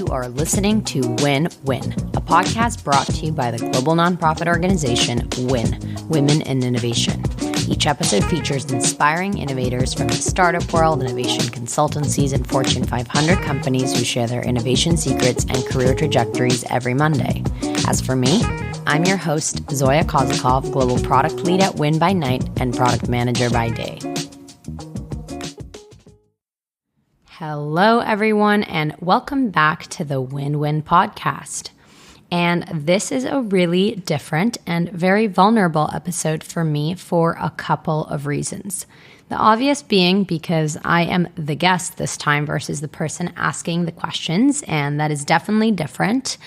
You are listening to Win Win, a podcast brought to you by the global nonprofit organization WIN, Women in Innovation. Each episode features inspiring innovators from the startup world, innovation consultancies, and Fortune 500 companies who share their innovation secrets and career trajectories every Monday. As for me, I'm your host, Zoia Kozakov, global product lead at WIN by night and product manager by day. Hello, everyone, and welcome back to the Win-Win podcast. And this is a really different and very vulnerable episode for me for a couple of reasons. The obvious being because I am the guest this time versus the person asking the questions, and that is definitely different.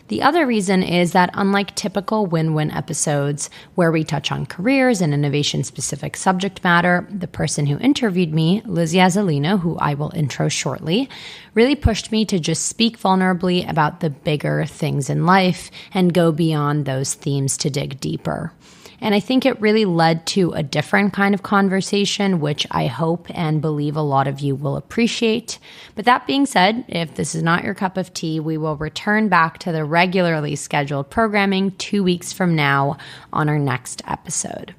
The other reason is that unlike typical win-win episodes where we touch on careers and innovation-specific subject matter, the person who interviewed me, Zoia Kozakov, who I will intro shortly, really pushed me to just speak vulnerably about the bigger things in life and go beyond those themes to dig deeper. And I think it really led to a different kind of conversation, which I hope and believe a lot of you will appreciate. But that being said, if this is not your cup of tea, we will return back to the regularly scheduled programming 2 weeks from now on our next episode.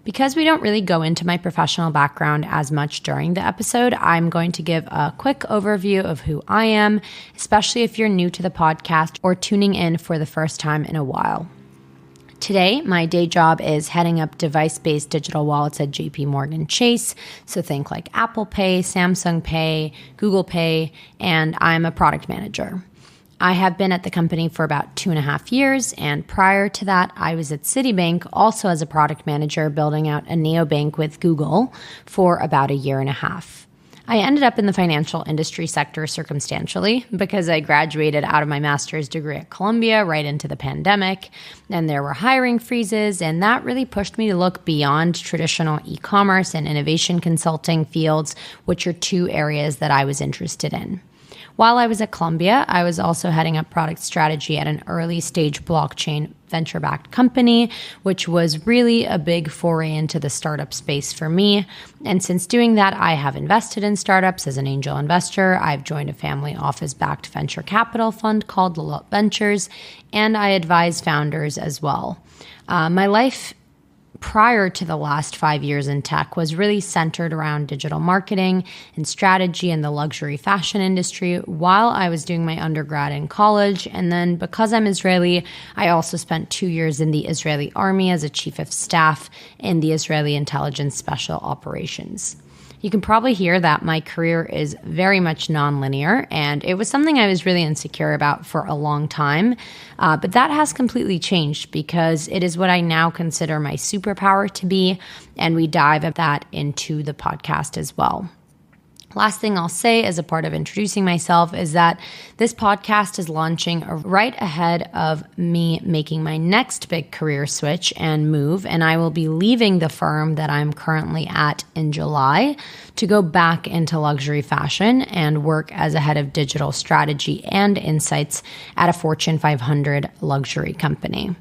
Because we don't really go into my professional background as much during the episode, I'm going to give a quick overview of who I am, especially if you're new to the podcast or tuning in for the first time in a while. Today, my day job is heading up device-based digital wallets at JPMorgan Chase. So think like Apple Pay, Samsung Pay, Google Pay, and I'm a product manager. I have been at the company for about 2.5 years, and prior to that, I was at Citibank also as a product manager building out a neobank with Google for about 1.5 years. I ended up in the financial industry sector circumstantially because I graduated out of my master's degree at Columbia right into the pandemic, and there were hiring freezes, and that really pushed me to look beyond traditional e-commerce and innovation consulting fields, which are two areas that I was interested in. While I was at Columbia, I was also heading up product strategy at an early stage blockchain venture-backed company, which was really a big foray into the startup space for me. And since doing that, I have invested in startups as an angel investor. I've joined a family office-backed venture capital fund called Lot Ventures, and I advise founders as well. My life prior to the last 5 years in tech was really centered around digital marketing and strategy in the luxury fashion industry while I was doing my undergrad in college. And then because I'm Israeli, I also spent 2 years in the Israeli army as a chief of staff in the Israeli Intelligence Special Operations. You can probably hear that my career is very much nonlinear, and it was something I was really insecure about for a long time. But that has completely changed because it is what I now consider my superpower to be, and we dive at that into the podcast as well. Last thing I'll say as a part of introducing myself is that this podcast is launching right ahead of me making my next big career switch and move, and I will be leaving the firm that I'm currently at in July to go back into luxury fashion and work as a head of digital strategy and insights at a Fortune 500 luxury company.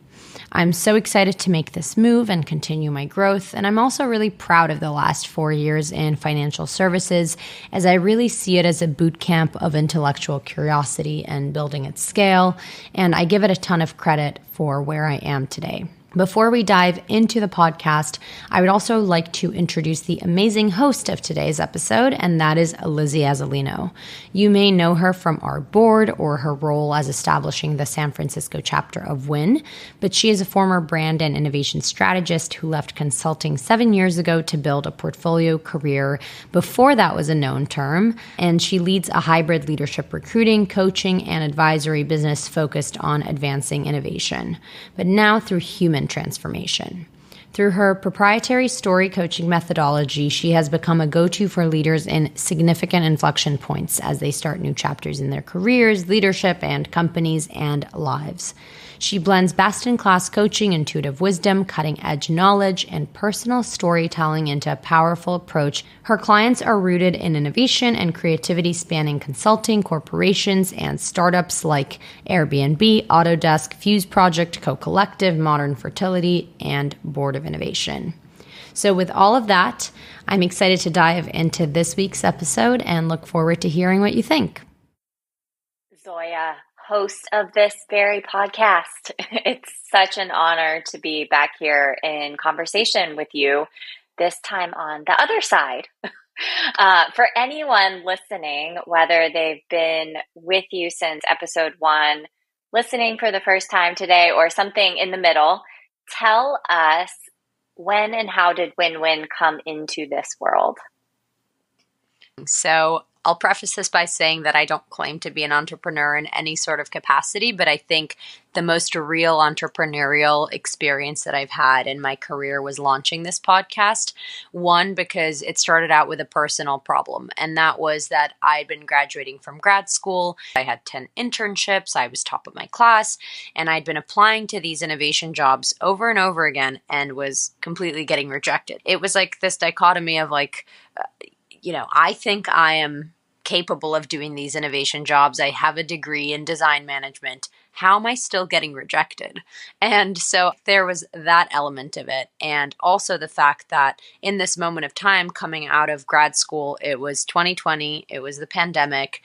I'm so excited to make this move and continue my growth, and I'm also really proud of the last 4 years in financial services as I really see it as a boot camp of intellectual curiosity and building at scale, and I give it a ton of credit for where I am today. Before we dive into the podcast, I would also like to introduce the amazing host of today's episode, and that is Zoia Kozakov. You may know her from our board or her role as establishing the San Francisco chapter of WIN, but she is a former brand and innovation strategist who left consulting 7 years ago to build a portfolio career before that was a known term, and she leads a hybrid leadership recruiting, coaching, and advisory business focused on advancing innovation, but now through human transformation. Through her proprietary story coaching methodology, she has become a go-to for leaders in significant inflection points as they start new chapters in their careers, leadership, and companies and lives. She blends best-in-class coaching, intuitive wisdom, cutting-edge knowledge, and personal storytelling into a powerful approach. Her clients are rooted in innovation and creativity spanning consulting, corporations, and startups like Airbnb, Autodesk, Fuse Project, Co-Collective, Modern Fertility, and Board of Innovation. So with all of that, I'm excited to dive into this week's episode and look forward to hearing what you think. Zoia, host of this very podcast. It's such an honor to be back here in conversation with you, this time on the other side. For anyone listening, whether they've been with you since episode 1, listening for the first time today, or something in the middle, tell us, when and how did win-win come into this world? So I'll preface this by saying that I don't claim to be an entrepreneur in any sort of capacity, but I think the most real entrepreneurial experience that I've had in my career was launching this podcast. One, because it started out with a personal problem, and that was that I'd been graduating from grad school. I had 10 internships, I was top of my class, and I'd been applying to these innovation jobs over and over again and was completely getting rejected. It was like this dichotomy of I think I am capable of doing these innovation jobs. I have a degree in design management. How am I still getting rejected? And so there was that element of it. And also the fact that in this moment of time coming out of grad school, it was 2020, it was the pandemic.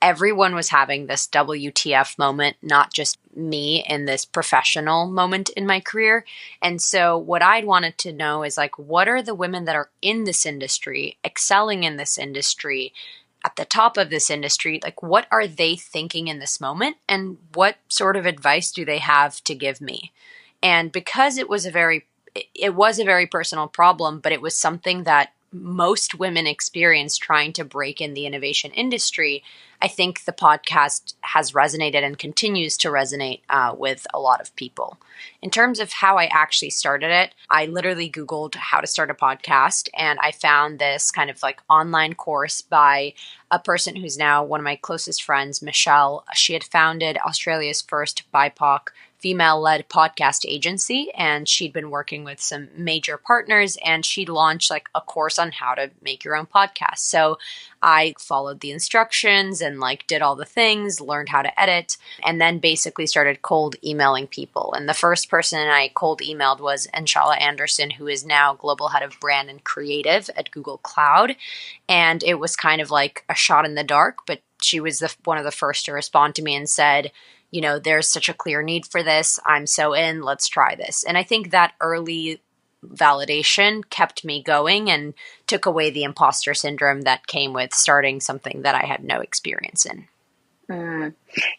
Everyone was having this WTF moment, not just me in this professional moment in my career. And so what I'd wanted to know is what are the women that are in this industry, excelling in this industry, at the top of this industry, what are they thinking in this moment? And what sort of advice do they have to give me? And because it was a very personal problem, but it was something that most women experience trying to break in the innovation industry, I think the podcast has resonated and continues to resonate with a lot of people. In terms of how I actually started it, I literally Googled how to start a podcast, and I found this kind of online course by a person who's now one of my closest friends, Michelle. She had founded Australia's first BIPOC female-led podcast agency, and she'd been working with some major partners, and she'd launched a course on how to make your own podcast. So I followed the instructions and did all the things, learned how to edit, and then basically started cold emailing people. And the first person I cold emailed was Anshala Anderson, who is now global head of brand and creative at Google Cloud. And it was kind of like a shot in the dark, but she was one of the first to respond to me and said, there's such a clear need for this. I'm so in, let's try this. And I think that early validation kept me going and took away the imposter syndrome that came with starting something that I had no experience in.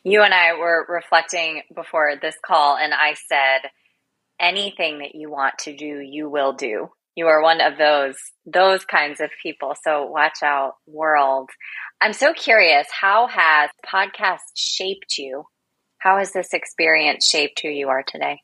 You and I were reflecting before this call, and I said, anything that you want to do, you will do. You are one of those kinds of people. So watch out, world. I'm so curious, how has podcast shaped you? How has this experience shaped who you are today?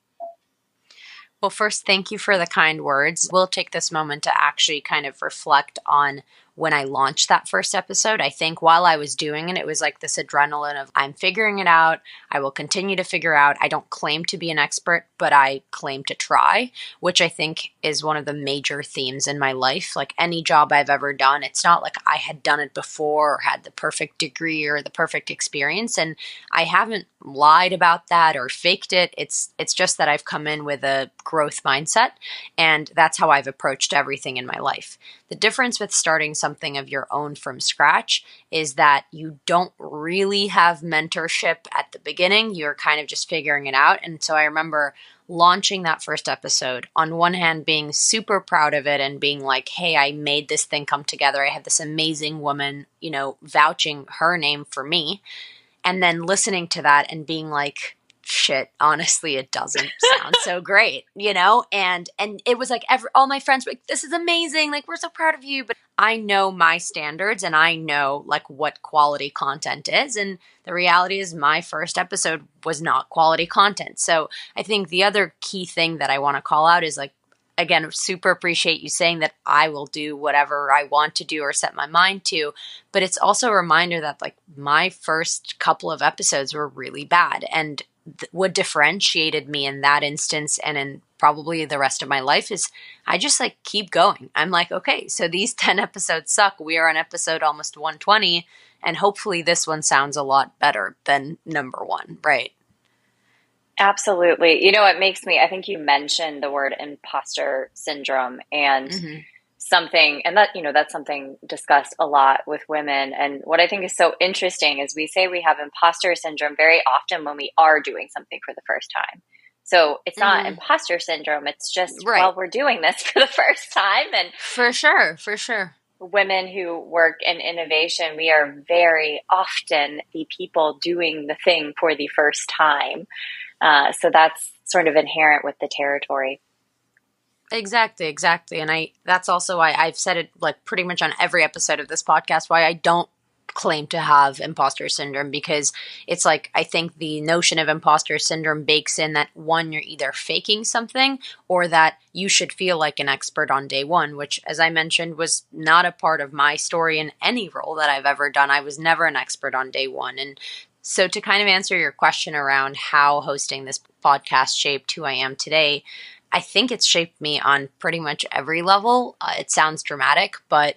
Well, first, thank you for the kind words. We'll take this moment to actually kind of reflect on when I launched that first episode. I think while I was doing it, it was this adrenaline of I'm figuring it out. I will continue to figure out. I don't claim to be an expert, but I claim to try, which I think is one of the major themes in my life. Any job I've ever done, it's not like I had done it before or had the perfect degree or the perfect experience. And I haven't lied about that or faked it. It's just that I've come in with a growth mindset, and that's how I've approached everything in my life. The difference with starting something of your own from scratch is that you don't really have mentorship at the beginning. You're kind of just figuring it out. And so I remember launching that first episode, on one hand being super proud of it and being hey, I made this thing come together. I had this amazing woman, vouching her name for me. And then listening to that and being shit, honestly, it doesn't sound so great, And it was all my friends were this is amazing. We're so proud of you. But I know my standards and I know what quality content is. And the reality is my first episode was not quality content. So I think the other key thing that I want to call out is again, super appreciate you saying that I will do whatever I want to do or set my mind to. But it's also a reminder that my first couple of episodes were really bad. And what differentiated me in that instance and in probably the rest of my life is I just keep going. I'm okay, so these 10 episodes suck. We are on episode almost 120. And hopefully this one sounds a lot better than number 1, right? Absolutely. It makes me, I think you mentioned the word imposter syndrome. And something, and that's something discussed a lot with women. And what I think is so interesting is we say we have imposter syndrome very often when we are doing something for the first time. So it's not imposter syndrome. It's just, well, we're doing this for the first time. And for sure. Women who work in innovation, we are very often the people doing the thing for the first time. So that's sort of inherent with the territory. Exactly. And that's also why I've said it like pretty much on every episode of this podcast, why I don't claim to have imposter syndrome, because it's like, I think the notion of imposter syndrome bakes in that, one, you're either faking something or that you should feel like an expert on day one, which, as I mentioned, was not a part of my story in any role that I've ever done. I was never an expert on day one. And so to kind of answer your question around how hosting this podcast shaped who I am today, I think it's shaped me on pretty much every level. It sounds dramatic, but,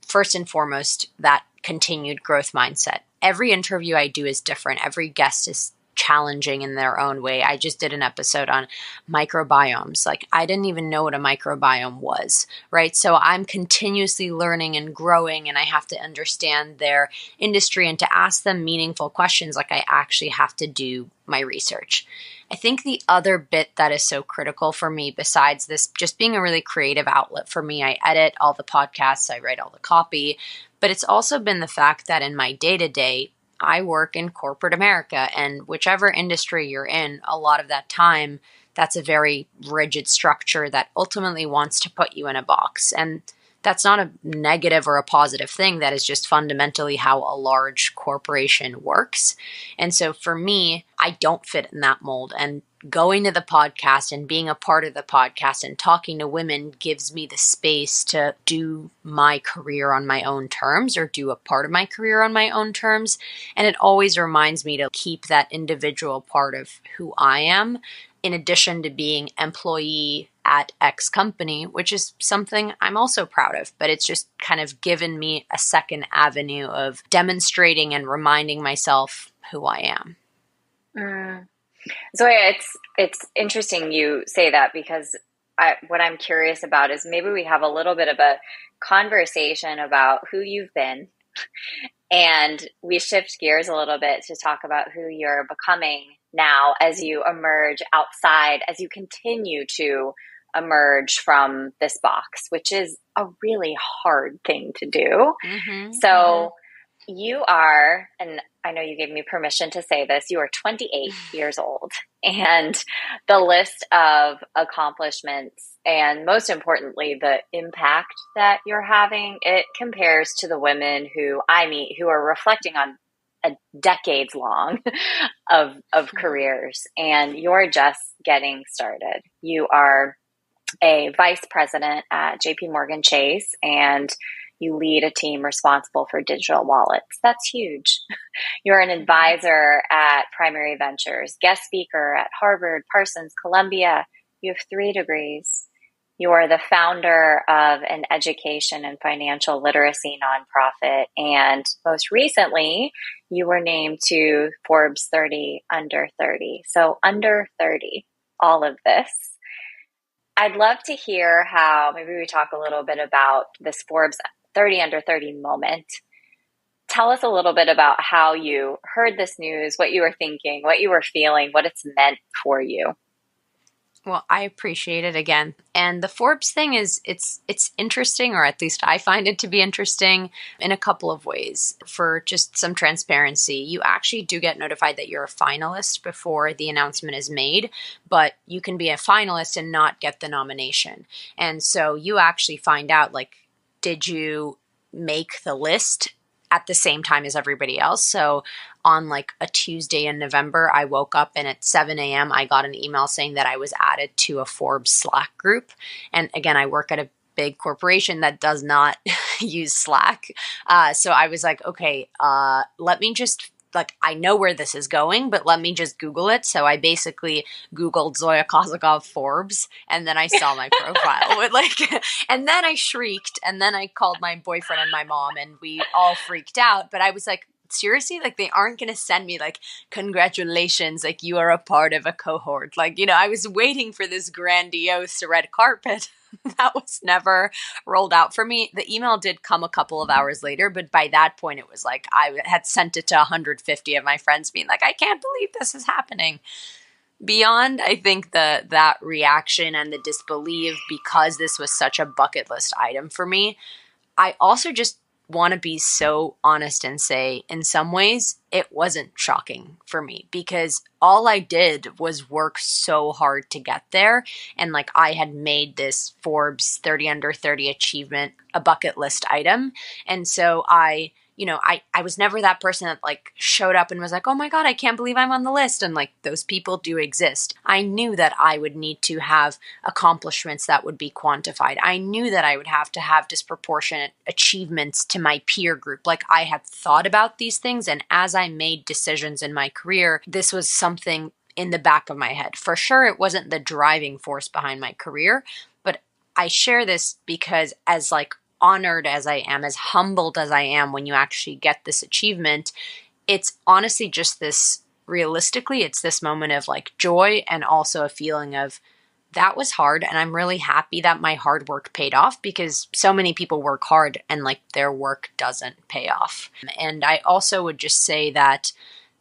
first and foremost, that continued growth mindset. Every interview I do is different. Every guest is challenging in their own way. I just did an episode on microbiomes. Like, I didn't even know what a microbiome was, right? So I'm continuously learning and growing, and I have to understand their industry and to ask them meaningful questions. Like, I actually have to do my research. I think the other bit that is so critical for me, besides this just being a really creative outlet for me, I edit all the podcasts, I write all the copy, but it's also been the fact that in my day-to-day, I work in corporate America, and whichever industry you're in, a lot of that time, that's a very rigid structure that ultimately wants to put you in a box. And that's not a negative or a positive thing. That is just fundamentally how a large corporation works. And so for me, I don't fit in that mold. And going to the podcast and being a part of the podcast and talking to women gives me the space to do my career on my own terms, or do a part of my career on my own terms. And it always reminds me to keep that individual part of who I am, in addition to being employee at X company, which is something I'm also proud of, but it's just kind of given me a second avenue of demonstrating and reminding myself who I am. Zoia, it's interesting you say that, because what I'm curious about is maybe we have a little bit of a conversation about who you've been, and we shift gears a little bit to talk about who you're becoming now as you emerge outside, as you continue to emerge from this box, which is a really hard thing to do. So you are, and I know you gave me permission to say this, you are 28 years old, and the list of accomplishments, and most importantly, the impact that you're having, it compares to the women who I meet who are reflecting on a decades long of careers, and you're just getting started. You are a vice president at JPMorgan Chase, and you lead a team responsible for digital wallets. That's huge. You're an advisor at Primary Ventures, guest speaker at Harvard, Parsons, Columbia. You have 3 degrees. You are the founder of an education and financial literacy nonprofit. And most recently, you were named to Forbes 30 under 30. So under 30, all of this. I'd love to hear how, maybe we talk a little bit about this Forbes 30 under 30 moment. Tell us a little bit about how you heard this news, what you were thinking, what you were feeling, what it's meant for you. Well, I appreciate it again. And the Forbes thing is, it's interesting, or at least I find it to be interesting in a couple of ways. For just some transparency, you actually do get notified that you're a finalist before the announcement is made, but you can be a finalist and not get the nomination. And so you actually find out, like, did you make the list at the same time as everybody else? So on like a Tuesday in November, I woke up and at 7 a.m. I got an email saying that I was added to a Forbes Slack group. And again, I work at a big corporation that does not use Slack. So I was like, okay, let me just, like, I know where this is going, but let me just Google it. So I basically Googled Zoia Kozakov Forbes, and then I saw my profile. And then I shrieked, and then I called my boyfriend and my mom, and we all freaked out. But I was like, seriously, like, they aren't going to send me like, congratulations, like, you are a part of a cohort. Like, I was waiting for this grandiose red carpet. That was never rolled out for me. The email did come a couple of hours later, but by that point, it was like I had sent it to 150 of my friends being like, I can't believe this is happening. Beyond, I think, that reaction and the disbelief, because this was such a bucket list item for me, I also just want to be so honest and say, in some ways, it wasn't shocking for me because all I did was work so hard to get there. And like I had made this Forbes 30 under 30 achievement a bucket list item. And so I was never that person that like showed up and was like, oh my God, I can't believe I'm on the list. And like those people do exist. I knew that I would need to have accomplishments that would be quantified. I knew that I would have to have disproportionate achievements to my peer group. Like I had thought about these things. And as I made decisions in my career, this was something in the back of my head. For sure, it wasn't the driving force behind my career, but I share this because as like honored as I am, as humbled as I am when you actually get this achievement, it's honestly just this, realistically, it's this moment of like joy and also a feeling of that was hard. And I'm really happy that my hard work paid off because so many people work hard and like their work doesn't pay off. And I also would just say that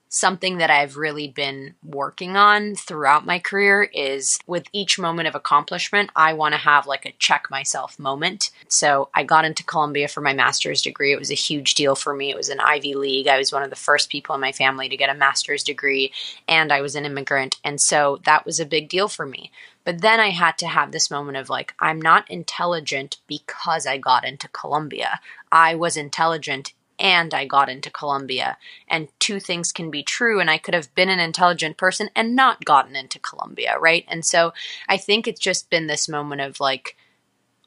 something that I've really been working on throughout my career is with each moment of accomplishment, I want to have like a check myself moment. So I got into Columbia for my master's degree. It was a huge deal for me. It was an Ivy League. I was one of the first people in my family to get a master's degree, and I was an immigrant. And so that was a big deal for me. But then I had to have this moment of like, I'm not intelligent because I got into Columbia. I was intelligent and I got into Columbia. And two things can be true. And I could have been an intelligent person and not gotten into Columbia, right? And so I think it's just been this moment of like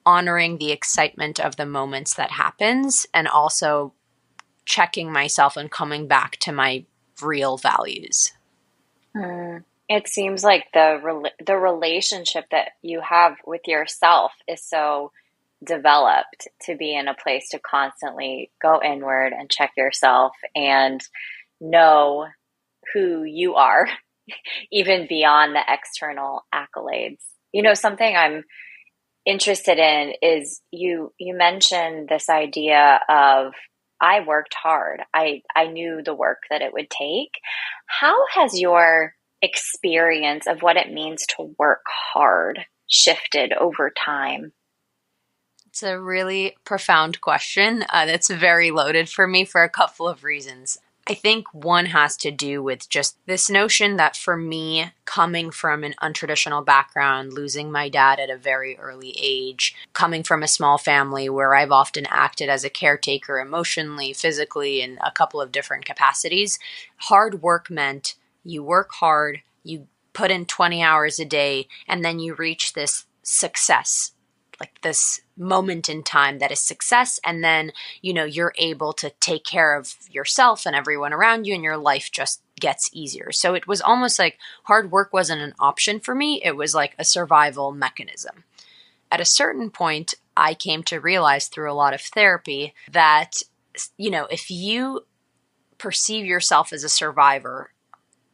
honoring the excitement of the moments that happens and also checking myself and coming back to my real values. It seems like the relationship that you have with yourself is so developed to be in a place to constantly go inward and check yourself and know who you are, even beyond the external accolades. You know, something I'm interested in is you mentioned this idea of I worked hard. I knew the work that it would take. How has your experience of what it means to work hard shifted over time? It's a really profound question that's very loaded for me for a couple of reasons. I think one has to do with just this notion that for me, coming from an untraditional background, losing my dad at a very early age, coming from a small family where I've often acted as a caretaker emotionally, physically, in a couple of different capacities, hard work meant you work hard, you put in 20 hours a day, and then you reach this success, like this moment in time that is success. And then, you're able to take care of yourself and everyone around you and your life just gets easier. So it was almost like hard work wasn't an option for me. It was like a survival mechanism. At a certain point, I came to realize through a lot of therapy that, if you perceive yourself as a survivor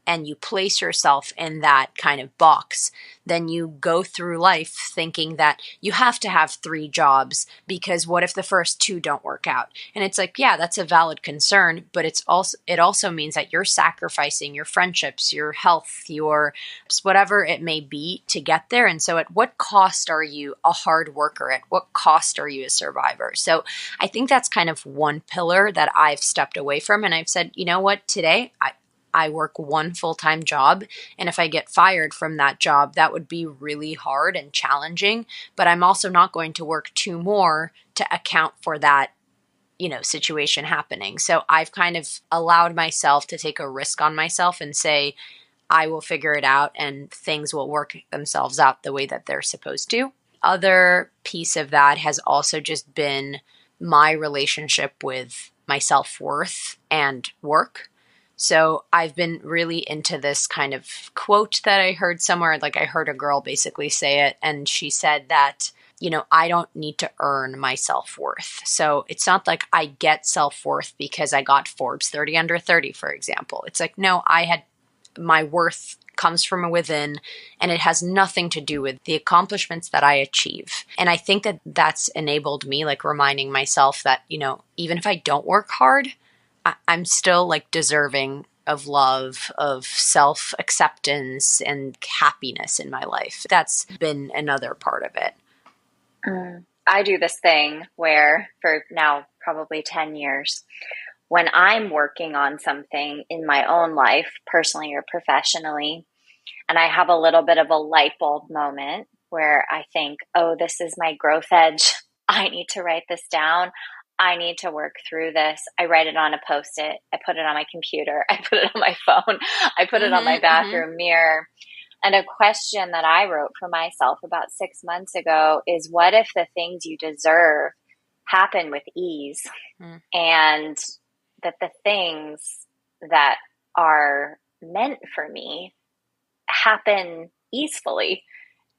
and you place yourself in that kind of box, then you go through life thinking that you have to have 3 jobs because what if the first 2 don't work out? And it's like, yeah, that's a valid concern, but it also means that you're sacrificing your friendships, your health, your whatever it may be to get there. And so at what cost are you a hard worker? At what cost are you a survivor? So I think that's kind of one pillar that I've stepped away from. And I've said, you know what, today I work 1 full-time job, and if I get fired from that job, that would be really hard and challenging, but I'm also not going to work 2 more to account for that, situation happening. So I've kind of allowed myself to take a risk on myself and say, I will figure it out and things will work themselves out the way that they're supposed to. Other piece of that has also just been my relationship with my self-worth and work. So I've been really into this kind of quote that I heard somewhere, like I heard a girl basically say it, and she said that, I don't need to earn my self-worth. So it's not like I get self-worth because I got Forbes 30 under 30, for example. It's like, no, my worth comes from within, and it has nothing to do with the accomplishments that I achieve. And I think that that's enabled me, like reminding myself that, even if I don't work hard, I'm still like deserving of love, of self-acceptance and happiness in my life. That's been another part of it. I do this thing where for now probably 10 years, when I'm working on something in my own life, personally or professionally, and I have a little bit of a light bulb moment where I think, oh, this is my growth edge. I need to write this down. I need to work through this. I write it on a Post-it. I put it on my computer. I put it on my phone. I put it on my bathroom mirror. And a question that I wrote for myself about 6 months ago is, what if the things you deserve happen with ease? And that the things that are meant for me happen easily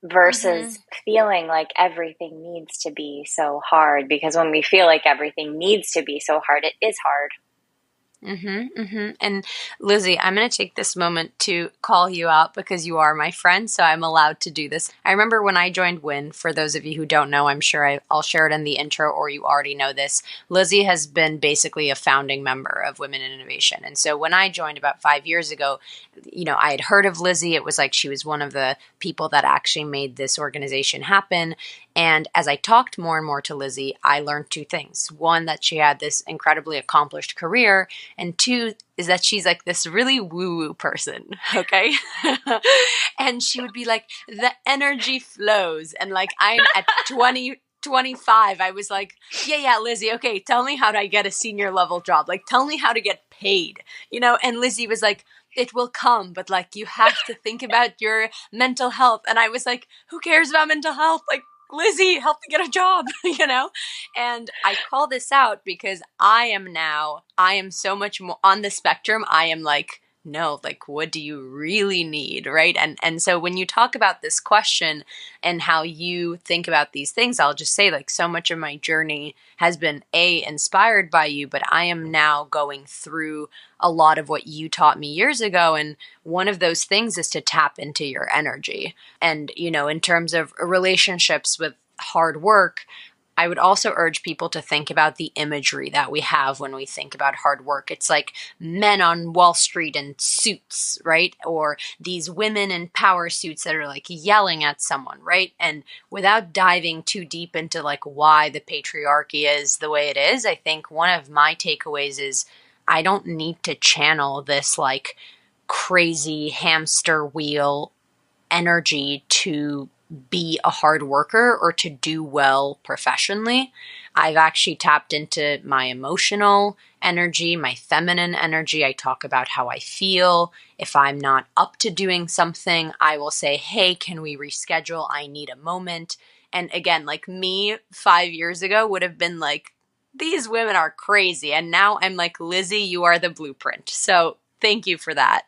versus feeling like everything needs to be so hard. Because when we feel like everything needs to be so hard, it is hard. And Lizzie, I'm going to take this moment to call you out because you are my friend, so I'm allowed to do this. I remember when I joined WIN, for those of you who don't know, I'm sure I'll share it in the intro or you already know this. Lizzie has been basically a founding member of Women in Innovation. And so when I joined about 5 years ago, I had heard of Lizzie. It was like she was one of the people that actually made this organization happen. And as I talked more and more to Lizzie, I learned two things. One, that she had this incredibly accomplished career. And two, is that she's like this really woo-woo person, okay? And she would be like, the energy flows. And like I'm at 25, I was like, yeah, Lizzie, okay, tell me how to get a senior level job. Like, tell me how to get paid, And Lizzie was like, it will come, but like you have to think about your mental health. And I was like, who cares about mental health? Like, Lizzie, help me get a job, And I call this out because I am so much more on the spectrum. I am like, no, like, what do you really need, right? And so when you talk about this question and how you think about these things, I'll just say, like, so much of my journey has been inspired by you, but I am now going through a lot of what you taught me years ago. And one of those things is to tap into your energy. And, in terms of relationships with hard work, I would also urge people to think about the imagery that we have when we think about hard work. It's like men on Wall Street in suits, right? Or these women in power suits that are like yelling at someone, right? And without diving too deep into like why the patriarchy is the way it is, I think one of my takeaways is I don't need to channel this like crazy hamster wheel energy to be a hard worker or to do well professionally. I've actually tapped into my emotional energy, my feminine energy. I talk about how I feel. If I'm not up to doing something, I will say, hey, can we reschedule? I need a moment. And again, like me 5 years ago would have been like, these women are crazy. And now I'm like, Lizzie, you are the blueprint. So thank you for that.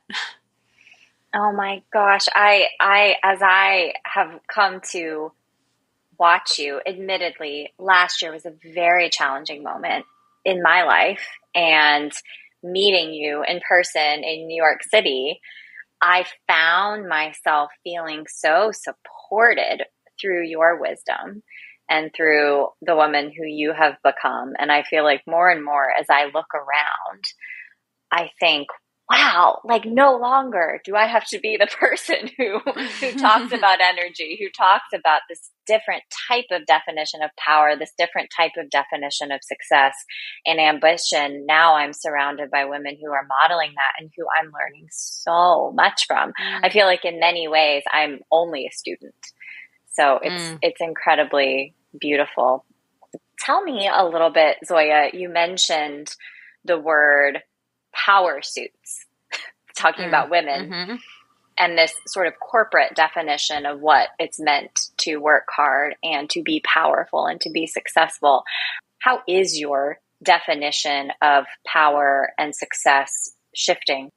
Oh my gosh. As I have come to watch you, admittedly, last year was a very challenging moment in my life. And meeting you in person in New York City, I found myself feeling so supported through your wisdom and through the woman who you have become. And I feel like more and more as I look around, I think, wow, like no longer do I have to be the person who talks about energy, who talks about this different type of definition of power, this different type of definition of success and ambition. Now I'm surrounded by women who are modeling that and who I'm learning so much from. I feel like in many ways I'm only a student. So it's incredibly beautiful. Tell me a little bit, Zoia, you mentioned the word power suits, talking about women and this sort of corporate definition of what it's meant to work hard and to be powerful and to be successful. How is your definition of power and success shifting?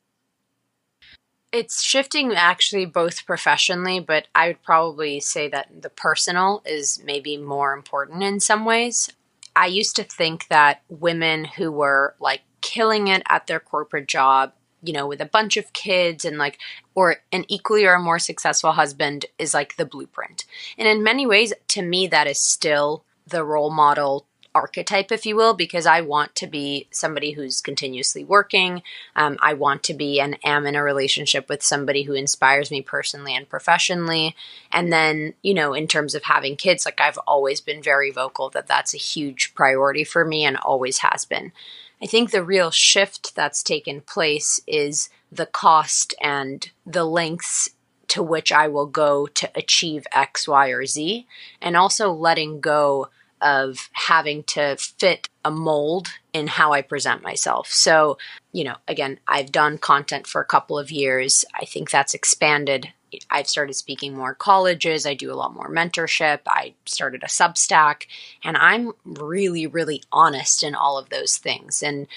It's shifting actually both professionally, but I would probably say that the personal is maybe more important in some ways. I used to think that women who were like killing it at their corporate job with a bunch of kids and like, or an equally or a more successful husband is like the blueprint. And in many ways, to me, that is still the role model archetype, if you will, because I want to be somebody who's continuously working. I want to be and am in a relationship with somebody who inspires me personally and professionally. And then, in terms of having kids, like I've always been very vocal that that's a huge priority for me and always has been. I think the real shift that's taken place is the cost and the lengths to which I will go to achieve X, Y, or Z, and also letting go of having to fit a mold in how I present myself. So, again, I've done content for a couple of years. I think that's expanded. I've started speaking more colleges. I do a lot more mentorship. I started a Substack, and I'm really, really honest in all of those things. And,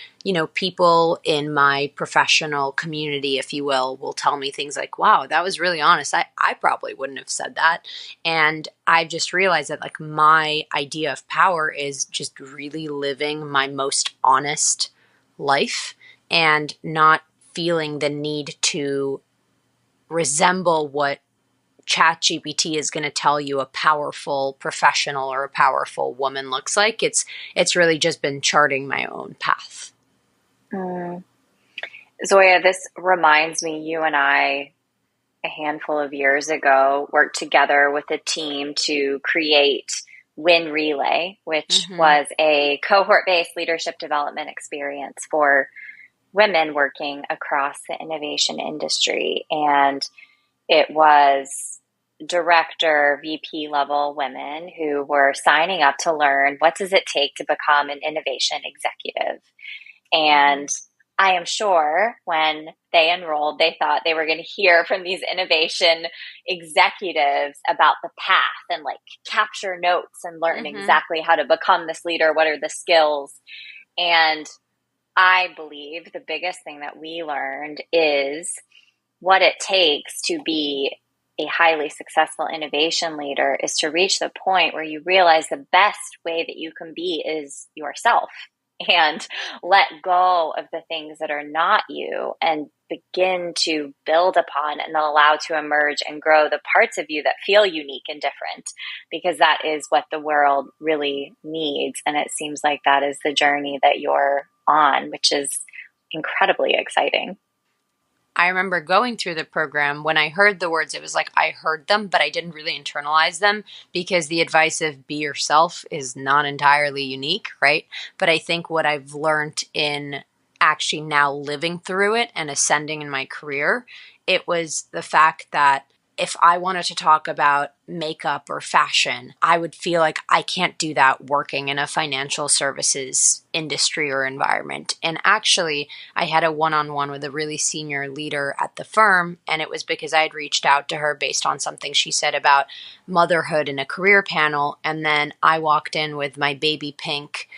people in my professional community, if you will tell me things like, wow, that was really honest. I probably wouldn't have said that. And I've just realized that like my idea of power is just really living my most honest life and not feeling the need to resemble what ChatGPT is going to tell you a powerful professional or a powerful woman looks like. It's really just been charting my own path. Zoia, this reminds me, you and I, a handful of years ago, worked together with a team to create Win Relay, which was a cohort-based leadership development experience for women working across the innovation industry. And it was director, VP level women who were signing up to learn what does it take to become an innovation executive. And I am sure when they enrolled, they thought they were going to hear from these innovation executives about the path and like capture notes and learn exactly how to become this leader. What are the skills? And I believe the biggest thing that we learned is what it takes to be a highly successful innovation leader is to reach the point where you realize the best way that you can be is yourself and let go of the things that are not you and begin to build upon and allow to emerge and grow the parts of you that feel unique and different, because that is what the world really needs. And it seems like that is the journey that you're on, which is incredibly exciting. I remember going through the program when I heard the words, it was like I heard them, but I didn't really internalize them because the advice of be yourself is not entirely unique, right? But I think what I've learned in actually now living through it and ascending in my career, it was the fact that if I wanted to talk about makeup or fashion, I would feel like I can't do that working in a financial services industry or environment. And actually, I had a one-on-one with a really senior leader at the firm, and it was because I had reached out to her based on something she said about motherhood in a career panel. And then I walked in with my baby pink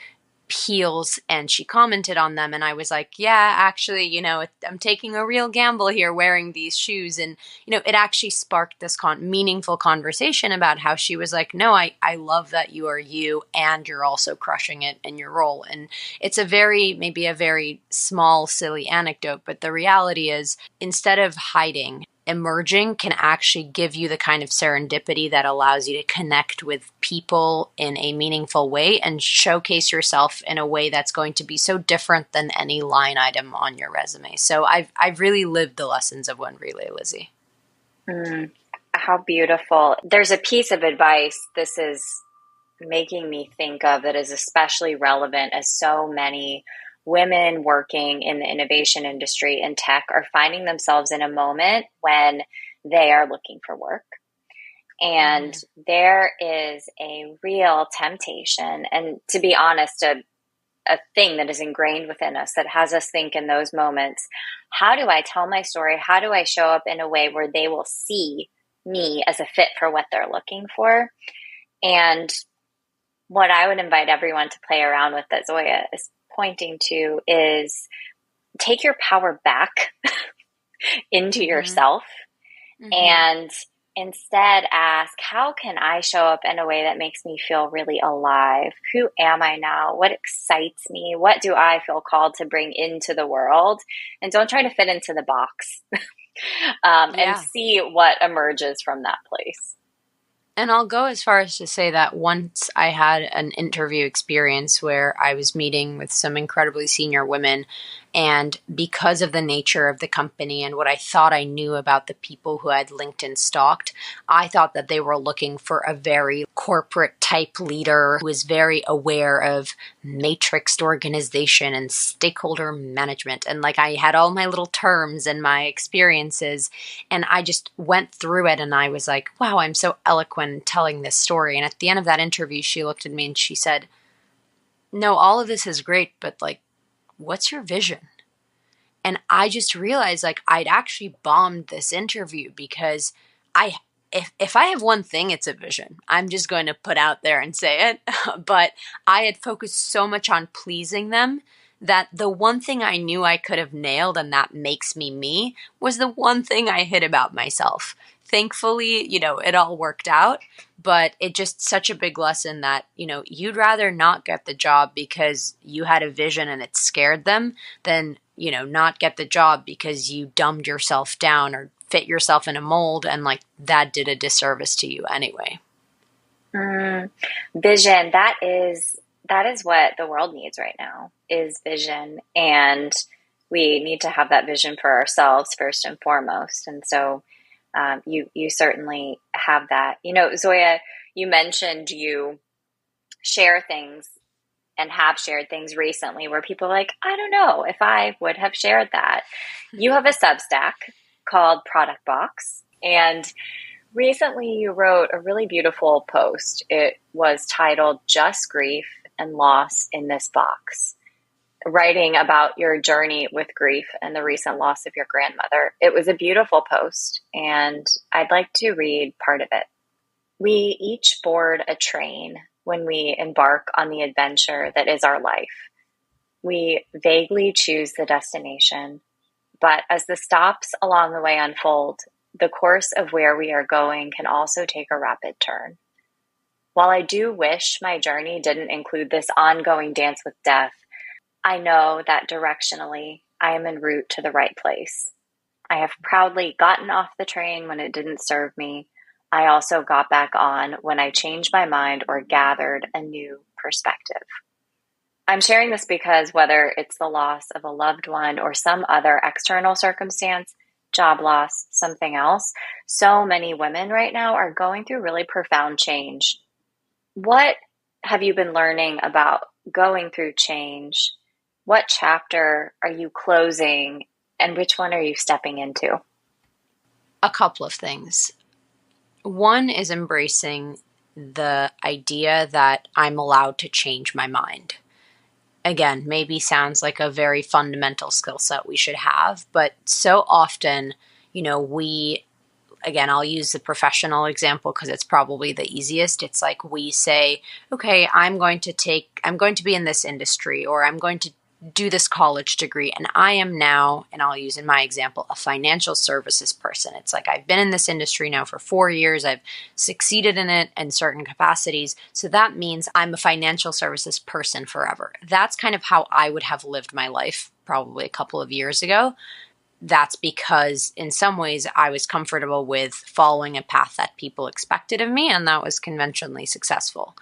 heels and she commented on them, and I was like, yeah, actually, I'm taking a real gamble here wearing these shoes. And it actually sparked this meaningful conversation about how she was like, no, I love that you are you and you're also crushing it in your role. And it's maybe a very small silly anecdote, but the reality is, instead of hiding, emerging can actually give you the kind of serendipity that allows you to connect with people in a meaningful way and showcase yourself in a way that's going to be so different than any line item on your resume. So I've really lived the lessons of Win Relay, Lizzie. How beautiful. There's a piece of advice this is making me think of that is especially relevant as so many women working in the innovation industry and tech are finding themselves in a moment when they are looking for work. And there is a real temptation, and to be honest, a thing that is ingrained within us that has us think in those moments, how do I tell my story? How do I show up in a way where they will see me as a fit for what they're looking for? And what I would invite everyone to play around with that Zoia is pointing to is take your power back into yourself and instead ask, how can I show up in a way that makes me feel really alive? Who am I now? What excites me? What do I feel called to bring into the world? And don't try to fit into the box. And see what emerges from that place. And I'll go as far as to say that once I had an interview experience where I was meeting with some incredibly senior women, and because of the nature of the company and what I thought I knew about the people who had LinkedIn stalked, I thought that they were looking for a very corporate type leader who was very aware of matrixed organization and stakeholder management. And like I had all my little terms and my experiences, and I just went through it and I was like, wow, I'm so eloquent telling this story. And at the end of that interview, she looked at me and she said, no, all of this is great, but like, what's your vision? And I just realized like I'd actually bombed this interview because if I have one thing, it's a vision. I'm just going to put out there and say it. But I had focused so much on pleasing them that the one thing I knew I could have nailed, and that makes me me, was the one thing I hid about myself. Thankfully, it all worked out, but it just such a big lesson that, you'd rather not get the job because you had a vision and it scared them than, not get the job because you dumbed yourself down or fit yourself in a mold and like that did a disservice to you anyway. Vision, that is what the world needs right now, is vision. And we need to have that vision for ourselves first and foremost. And so you certainly have that. Zoia, you mentioned you share things and have shared things recently where people are like, I don't know if I would have shared that. You have a Substack called Product Box. And recently you wrote a really beautiful post. It was titled Just Grief and Loss in This Box, writing about your journey with grief and the recent loss of your grandmother. It was a beautiful post, and I'd like to read part of it. We each board a train when we embark on the adventure that is our life. We vaguely choose the destination, but as the stops along the way unfold, the course of where we are going can also take a rapid turn. While I do wish my journey didn't include this ongoing dance with death, I know that directionally, I am en route to the right place. I have proudly gotten off the train when it didn't serve me. I also got back on when I changed my mind or gathered a new perspective. I'm sharing this because whether it's the loss of a loved one or some other external circumstance, job loss, something else, so many women right now are going through really profound change. What have you been learning about going through change? What chapter are you closing, and which one are you stepping into? A couple of things. One is embracing the idea that I'm allowed to change my mind. Again, maybe sounds like a very fundamental skill set we should have, but so often, I'll use the professional example because it's probably the easiest. It's like we say, okay, I'm going to be in this industry, or I'm going to do this college degree, and I am now, and I'll use in my example, a financial services person. It's like I've been in this industry now for 4 years. I've succeeded in it in certain capacities. So that means I'm a financial services person forever. That's kind of how I would have lived my life probably a couple of years ago. That's because in some ways I was comfortable with following a path that people expected of me, and that was conventionally successful.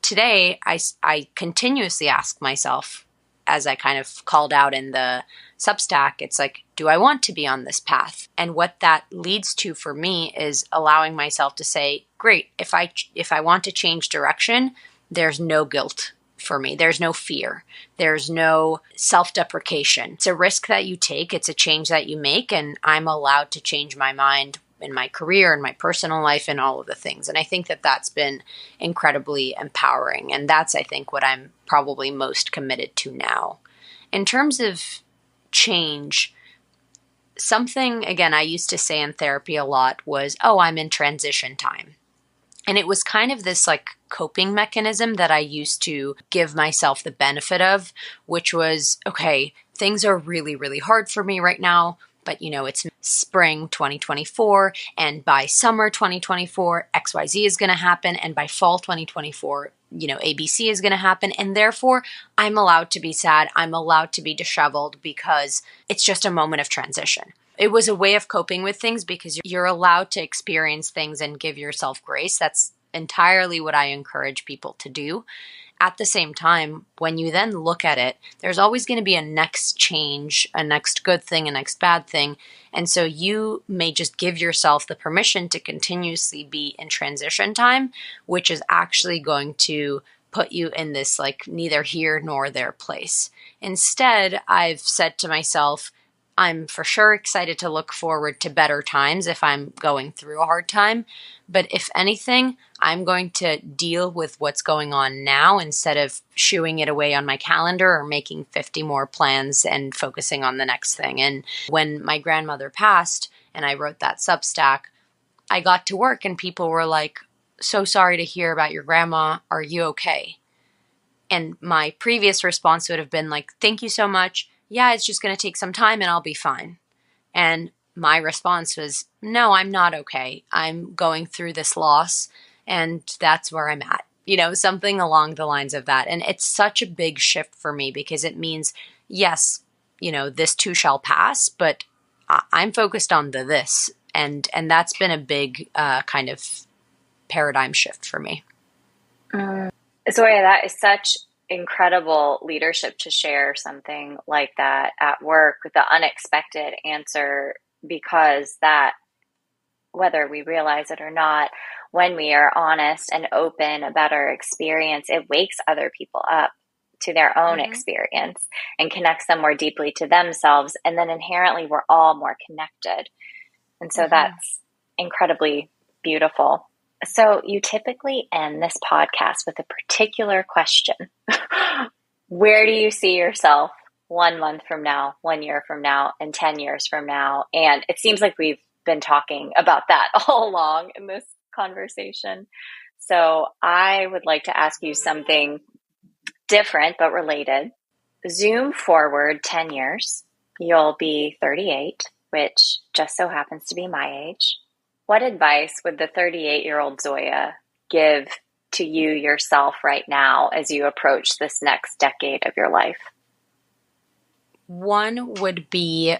Today, I continuously ask myself, as I kind of called out in the Substack, it's like, do I want to be on this path? And what that leads to for me is allowing myself to say, great, if I want to change direction, there's no guilt for me. There's no fear. There's no self-deprecation. It's a risk that you take. It's a change that you make. And I'm allowed to change my mind in my career, in my personal life, and all of the things. And I think that that's been incredibly empowering. And that's, I think, what I'm probably most committed to now. In terms of change, something, again, I used to say in therapy a lot was, oh, I'm in transition time. And it was kind of this like coping mechanism that I used to give myself the benefit of, which was, okay, things are really, really hard for me right now, but it's spring 2024, and by summer 2024, XYZ is going to happen, and by fall 2024, ABC is going to happen, and therefore I'm allowed to be sad, I'm allowed to be disheveled because it's just a moment of transition. It was a way of coping with things because you're allowed to experience things and give yourself grace. That's entirely what I encourage people to do. At the same time, when you then look at it, there's always going to be a next change, a next good thing, a next bad thing. And so you may just give yourself the permission to continuously be in transition time, which is actually going to put you in this neither here nor there place. Instead, I've said to myself, I'm for sure excited to look forward to better times if I'm going through a hard time. But if anything, I'm going to deal with what's going on now instead of shooing it away on my calendar or making 50 more plans and focusing on the next thing. And when my grandmother passed and I wrote that Substack, I got to work and people were like, "So sorry to hear about your grandma. Are you okay?" And my previous response would have been like, "Thank you so much. Yeah, it's just going to take some time and I'll be fine." And my response was, "No, I'm not okay. I'm going through this loss and that's where I'm at." Something along the lines of that. And it's such a big shift for me because it means, yes, this too shall pass, but I'm focused on this. And that's been a big kind of paradigm shift for me. Zoia, that is such incredible leadership to share something like that at work, the unexpected answer, because that, whether we realize it or not, when we are honest and open about our experience, it wakes other people up to their own experience and connects them more deeply to themselves. And then inherently, we're all more connected. And so that's incredibly beautiful. So you typically end this podcast with a particular question. Where do you see yourself 1 month from now, 1 year from now, and 10 years from now? And it seems like we've been talking about that all along in this conversation. So I would like to ask you something different but related. Zoom forward 10 years. You'll be 38, which just so happens to be my age. What advice would the 38-year-old Zoia give to you yourself right now as you approach this next decade of your life? One would be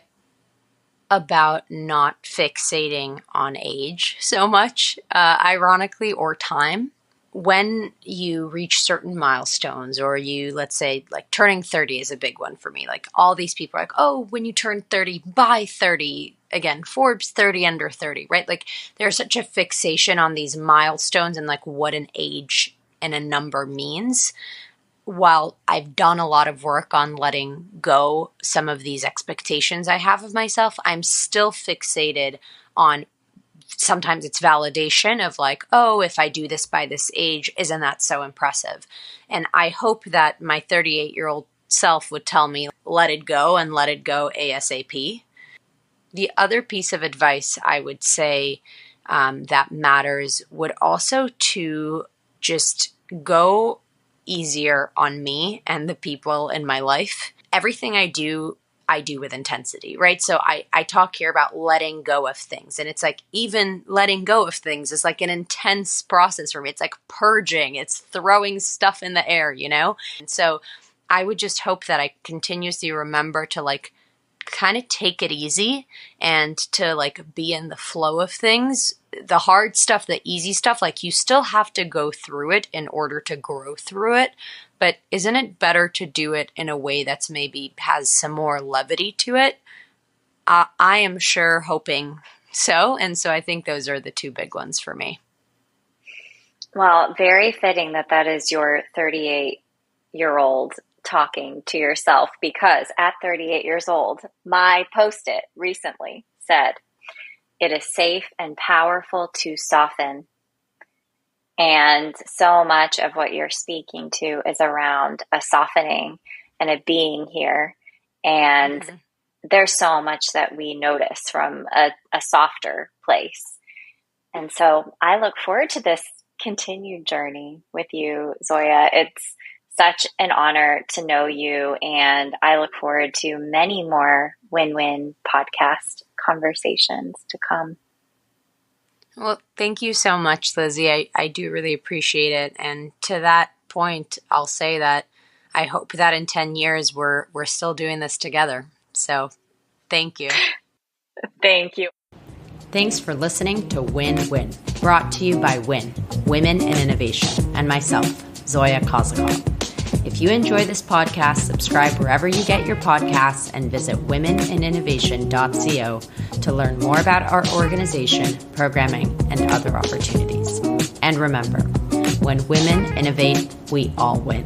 about not fixating on age so much, ironically, or time. When you reach certain milestones, or let's say, turning 30 is a big one for me. All these people are like, "Oh, when you turn 30, by 30, again, Forbes 30 under 30, right?" There's such a fixation on these milestones and what an age and a number means. While I've done a lot of work on letting go some of these expectations I have of myself, I'm still fixated on, sometimes it's validation of "Oh, if I do this by this age, isn't that so impressive?" And I hope that my 38-year-old self would tell me, let it go and let it go ASAP. The other piece of advice I would say that matters would also to just go easier on me and the people in my life. Everything I do with intensity, right? So I talk here about letting go of things. And it's even letting go of things is an intense process for me. It's purging, it's throwing stuff in the air, And so I would just hope that I continuously remember to kind of take it easy and to be in the flow of things. The hard stuff, the easy stuff, you still have to go through it in order to grow through it. But isn't it better to do it in a way that's maybe has some more levity to it? I am sure hoping so. And so I think those are the two big ones for me. Well, very fitting that is your 38-year-old talking to yourself, because at 38 years old, my Post-it recently said, "It is safe and powerful to soften." And so much of what you're speaking to is around a softening and a being here. And there's so much that we notice from a softer place. And so I look forward to this continued journey with you, Zoia. It's such an honor to know you, and I look forward to many more win-win podcast conversations to come. Well, thank you so much, Lizzie. I do really appreciate it. And to that point, I'll say that I hope that in 10 years we're still doing this together. So thank you. Thank you. Thanks for listening to Win-Win, brought to you by WIN, Women in Innovation, and myself, Zoia Kozakov. If you enjoy this podcast, subscribe wherever you get your podcasts and visit womeninnovation.co to learn more about our organization, programming, and other opportunities. And remember, when women innovate, we all win.